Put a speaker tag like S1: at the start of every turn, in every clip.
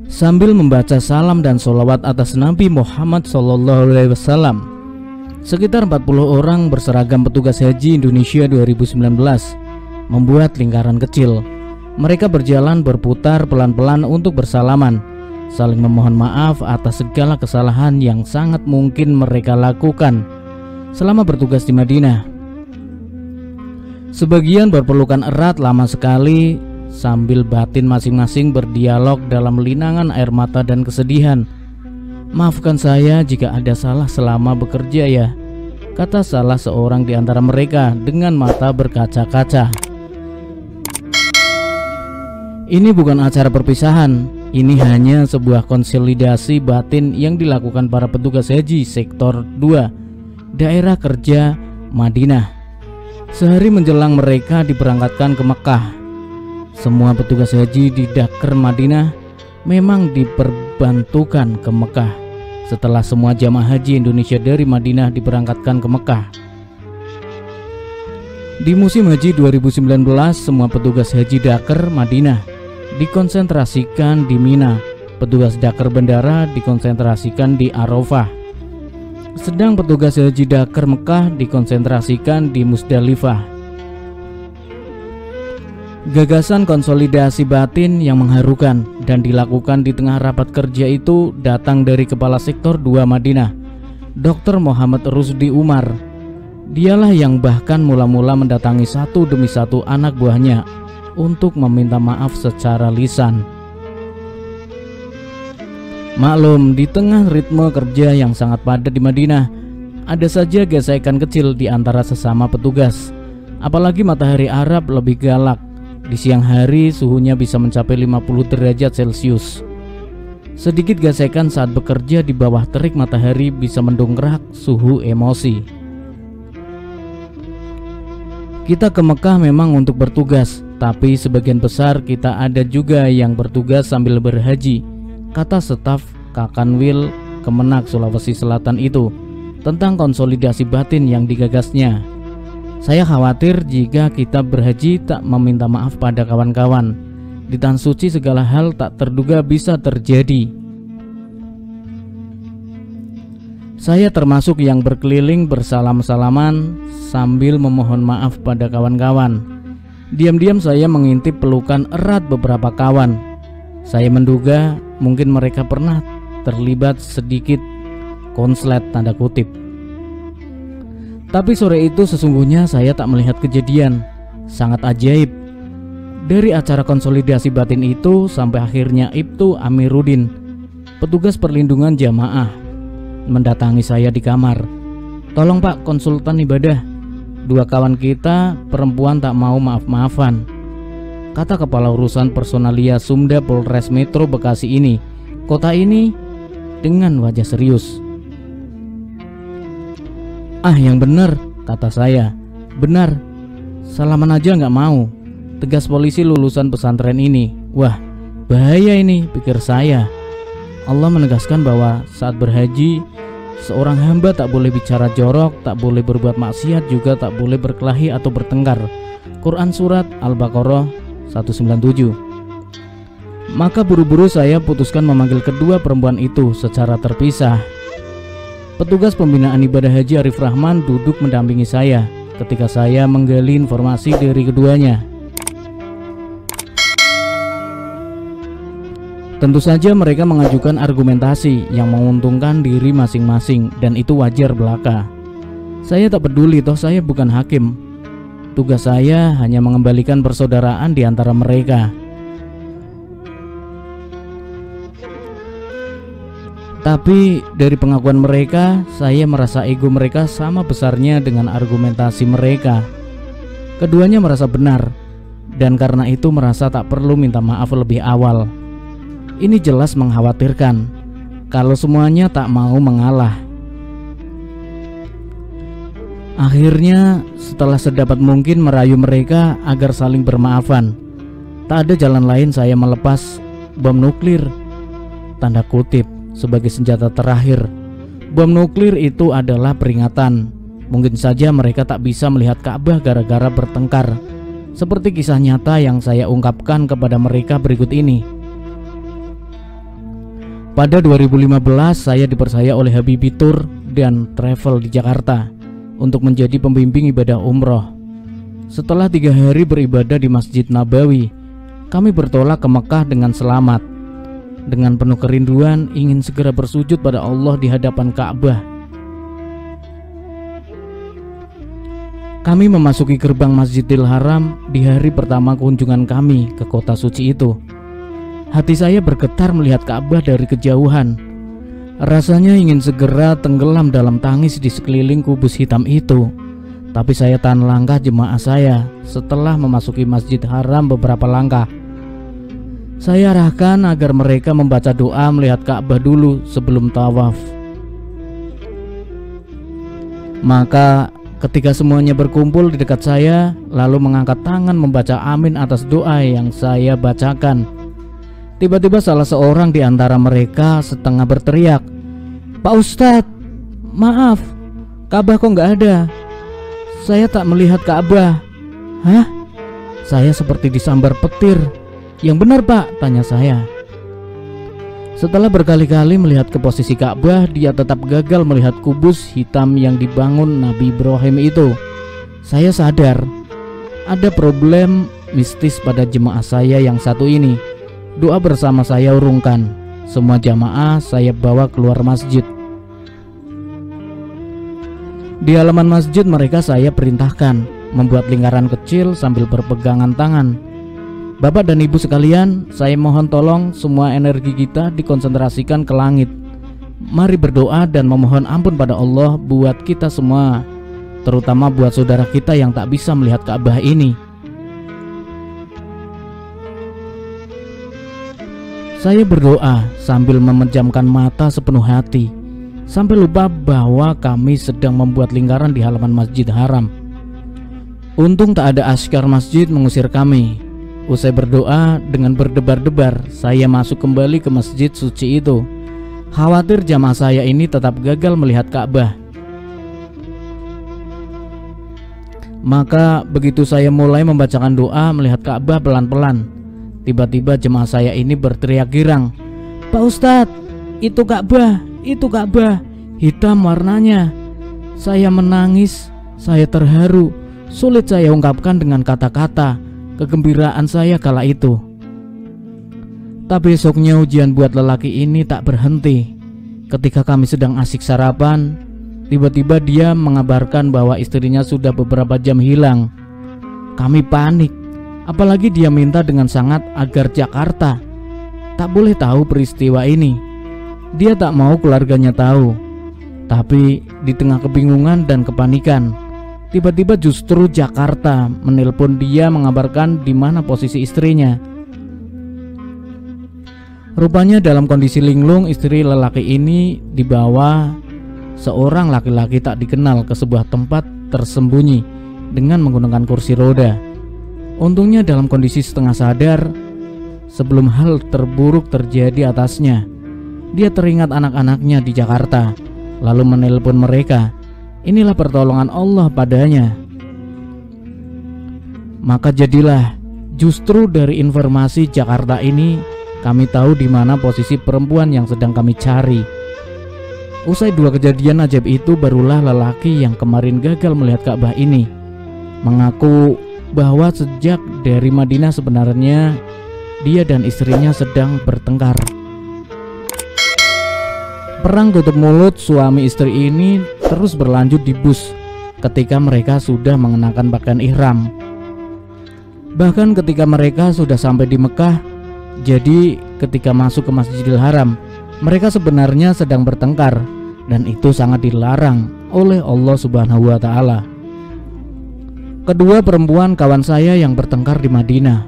S1: sambil membaca salam dan sholawat atas Nabi Muhammad SAW. Sekitar 40 orang berseragam petugas haji Indonesia 2019 membuat lingkaran kecil. Mereka berjalan berputar pelan-pelan untuk bersalaman, saling memohon maaf atas segala kesalahan yang sangat mungkin mereka lakukan selama bertugas di Madinah. Sebagian berpelukan erat lama sekali sambil batin masing-masing berdialog dalam linangan air mata dan kesedihan. "Maafkan saya jika ada salah selama bekerja ya," kata salah seorang di antara mereka dengan mata berkaca-kaca. Ini bukan acara perpisahan, ini hanya sebuah konsolidasi batin yang dilakukan para petugas haji Sektor 2 Daerah Kerja Madinah. Sehari menjelang mereka diberangkatkan ke Mekah, semua petugas haji di Dakar Madinah memang diperbantukan ke Mekah setelah semua jamaah haji Indonesia dari Madinah diberangkatkan ke Mekah. Di musim haji 2019, semua petugas haji Dakar Madinah dikonsentrasikan di Mina, petugas Dakar bandara dikonsentrasikan di Arafah, sedang petugas haji Dakar Mekah dikonsentrasikan di Musdalifah. Gagasan konsolidasi batin yang mengharukan dan dilakukan di tengah rapat kerja itu datang dari Kepala Sektor 2 Madinah, Dr. Muhammad Rusdi Umar. Dialah yang bahkan mula-mula mendatangi satu demi satu anak buahnya untuk meminta maaf secara lisan. Maklum, di tengah ritme kerja yang sangat padat di Madinah, ada saja gesekan kecil di antara sesama petugas. Apalagi matahari Arab lebih galak. Di siang hari suhunya bisa mencapai 50 derajat Celcius. Sedikit gesekan saat bekerja di bawah terik matahari bisa mendongkrak suhu emosi. Kita ke Mekah memang untuk bertugas, tapi sebagian besar kita ada juga yang bertugas sambil berhaji, kata staf Kakanwil Kemenak Sulawesi Selatan itu tentang konsolidasi batin yang digagasnya. "Saya khawatir jika kita berhaji tak meminta maaf pada kawan-kawan. Di Tanah Suci segala hal tak terduga bisa terjadi. Saya termasuk yang berkeliling bersalam-salaman sambil memohon maaf pada kawan-kawan. Diam-diam saya mengintip pelukan erat beberapa kawan. Saya menduga mungkin mereka pernah terlibat sedikit konslet tanda kutip. Tapi sore itu sesungguhnya saya tak melihat kejadian sangat ajaib. Dari acara konsolidasi batin itu sampai akhirnya Ibtu Amiruddin, petugas perlindungan jamaah, mendatangi saya di kamar. "Tolong Pak, konsultan ibadah. Dua kawan kita perempuan tak mau maaf-maafan," kata kepala urusan personalia Sumda Polres Metro Bekasi ini, kota ini, dengan wajah serius. "Ah, yang benar," kata saya. "Benar, salaman aja nggak mau. Tegas polisi lulusan pesantren ini. Wah, bahaya ini," pikir saya. Allah menegaskan bahwa saat berhaji, seorang hamba tak boleh bicara jorok, tak boleh berbuat maksiat, juga tak boleh berkelahi atau bertengkar. Quran Surat Al-Baqarah 197. Maka buru-buru saya putuskan memanggil kedua perempuan itu secara terpisah. Petugas pembinaan ibadah haji Arif Rahman duduk mendampingi saya ketika saya menggali informasi dari keduanya. Tentu saja mereka mengajukan argumentasi yang menguntungkan diri masing-masing, dan itu wajar belaka. Saya tak peduli, toh saya bukan hakim. Tugas saya hanya mengembalikan persaudaraan di antara mereka. Tapi dari pengakuan mereka, saya merasa ego mereka sama besarnya dengan argumentasi mereka. Keduanya merasa benar, dan karena itu merasa tak perlu minta maaf lebih awal. Ini jelas mengkhawatirkan kalau semuanya tak mau mengalah. Akhirnya, setelah sedapat mungkin merayu mereka agar saling bermaafan, tak ada jalan lain saya melepas bom nuklir, tanda kutip, sebagai senjata terakhir. Bom nuklir itu adalah peringatan. Mungkin saja mereka tak bisa melihat Ka'bah gara-gara bertengkar, seperti kisah nyata yang saya ungkapkan kepada mereka berikut ini. Pada 2015 saya dipercaya oleh Habibie Tour dan Travel di Jakarta untuk menjadi pembimbing ibadah umroh. Setelah 3 hari beribadah di Masjid Nabawi, kami bertolak ke Mekah dengan selamat. Dengan penuh kerinduan ingin segera bersujud pada Allah di hadapan Ka'bah. Kami memasuki gerbang Masjidil Haram di hari pertama kunjungan kami ke kota suci itu. Hati saya bergetar melihat Ka'bah dari kejauhan. Rasanya ingin segera tenggelam dalam tangis di sekeliling kubus hitam itu. Tapi saya tahan langkah jemaah saya setelah memasuki Masjid Haram beberapa langkah. Saya arahkan agar mereka membaca doa melihat Ka'bah dulu sebelum tawaf. Maka ketika semuanya berkumpul di dekat saya, lalu mengangkat tangan membaca amin atas doa yang saya bacakan, tiba-tiba salah seorang di antara mereka setengah berteriak, "Pak Ustadz, maaf, Ka'bah kok nggak ada? Saya tak melihat Ka'bah." "Hah?" Saya seperti disambar petir. "Yang benar Pak," tanya saya. Setelah berkali-kali melihat ke posisi Ka'bah, dia tetap gagal melihat kubus hitam yang dibangun Nabi Ibrahim itu. Saya sadar ada problem mistis pada jemaah saya yang satu ini. Doa bersama saya urungkan. Semua jamaah saya bawa keluar masjid. Di halaman masjid mereka saya perintahkan membuat lingkaran kecil sambil berpegangan tangan. "Bapak dan ibu sekalian, saya mohon tolong semua energi kita dikonsentrasikan ke langit. Mari berdoa dan memohon ampun pada Allah buat kita semua, terutama buat saudara kita yang tak bisa melihat Ka'bah ini." Saya berdoa sambil memejamkan mata sepenuh hati, sampai lupa bahwa kami sedang membuat lingkaran di halaman Masjid Haram. Untung tak ada askar masjid mengusir kami. Usai berdoa dengan berdebar-debar, saya masuk kembali ke masjid suci itu. Khawatir jamaah saya ini tetap gagal melihat Ka'bah. Maka begitu saya mulai membacakan doa melihat Ka'bah pelan-pelan, tiba-tiba jemaah saya ini berteriak girang, "Pak Ustadz, itu Ka'bah, itu Ka'bah, hitam warnanya." Saya menangis, saya terharu, sulit saya ungkapkan dengan kata-kata kegembiraan saya kala itu. Tapi besoknya ujian buat lelaki ini tak berhenti. Ketika kami sedang asik sarapan, tiba-tiba dia mengabarkan bahwa istrinya sudah beberapa jam hilang. Kami panik. Apalagi dia minta dengan sangat agar Jakarta tak boleh tahu peristiwa ini. Dia tak mau keluarganya tahu. Tapi di tengah kebingungan dan kepanikan, tiba-tiba justru Jakarta menelpon dia mengabarkan di mana posisi istrinya. Rupanya dalam kondisi linglung, istri lelaki ini dibawa seorang laki-laki tak dikenal ke sebuah tempat tersembunyi dengan menggunakan kursi roda. Untungnya dalam kondisi setengah sadar sebelum hal terburuk terjadi atasnya. Dia teringat anak-anaknya di Jakarta, lalu menelpon mereka. Inilah pertolongan Allah padanya. Maka jadilah justru dari informasi Jakarta ini kami tahu di mana posisi perempuan yang sedang kami cari. Usai 2 kejadian ajaib itu, barulah lelaki yang kemarin gagal melihat Ka'bah ini mengaku bahwa sejak dari Madinah sebenarnya dia dan istrinya sedang bertengkar. Perang tutup mulut suami istri ini terus berlanjut di bus ketika mereka sudah mengenakan pakaian ihram. Bahkan ketika mereka sudah sampai di Mekah, jadi ketika masuk ke Masjidil Haram, mereka sebenarnya sedang bertengkar, dan itu sangat dilarang oleh Allah Subhanahu wa Ta'ala. Kedua perempuan kawan saya yang bertengkar di Madinah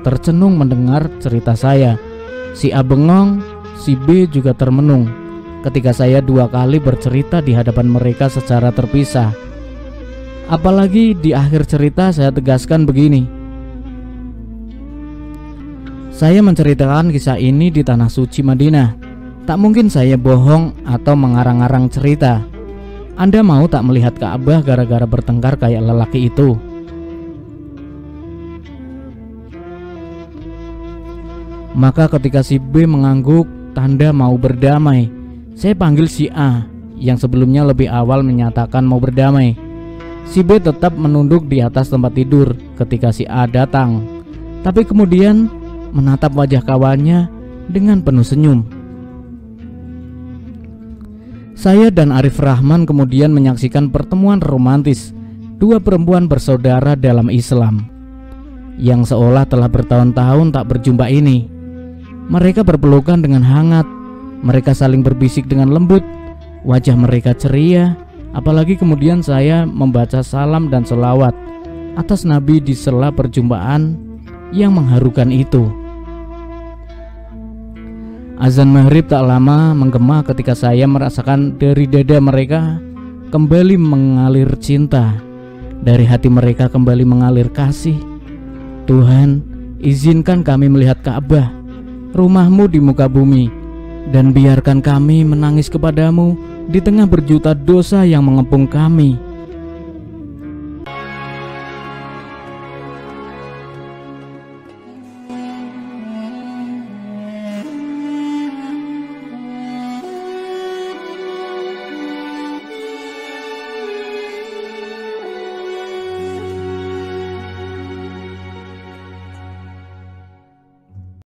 S1: tercenung mendengar cerita saya. Si A bengong, si B juga termenung ketika saya 2 kali bercerita di hadapan mereka secara terpisah. Apalagi di akhir cerita saya tegaskan begini, saya menceritakan kisah ini di tanah suci Madinah. Tak mungkin saya bohong atau mengarang-arang cerita. Anda mau tak melihat Ka'bah gara-gara bertengkar kayak lelaki itu? Maka ketika si B mengangguk, tanda mau berdamai. Saya panggil si A yang sebelumnya lebih awal menyatakan mau berdamai. Si B tetap menunduk di atas tempat tidur ketika si A datang, tapi kemudian menatap wajah kawannya dengan penuh senyum. Saya dan Arif Rahman kemudian menyaksikan pertemuan romantis dua perempuan bersaudara dalam Islam yang seolah telah bertahun-tahun tak berjumpa ini. Mereka berpelukan dengan hangat, mereka saling berbisik dengan lembut, wajah mereka ceria. Apalagi kemudian saya membaca salam dan selawat atas Nabi di sela perjumpaan yang mengharukan itu. Azan maghrib tak lama menggema ketika saya merasakan dari dada mereka kembali mengalir cinta, dari hati mereka kembali mengalir kasih. Tuhan, izinkan kami melihat Ka'bah, rumahmu di muka bumi, dan biarkan kami menangis kepadamu di tengah berjuta dosa yang mengepung kami.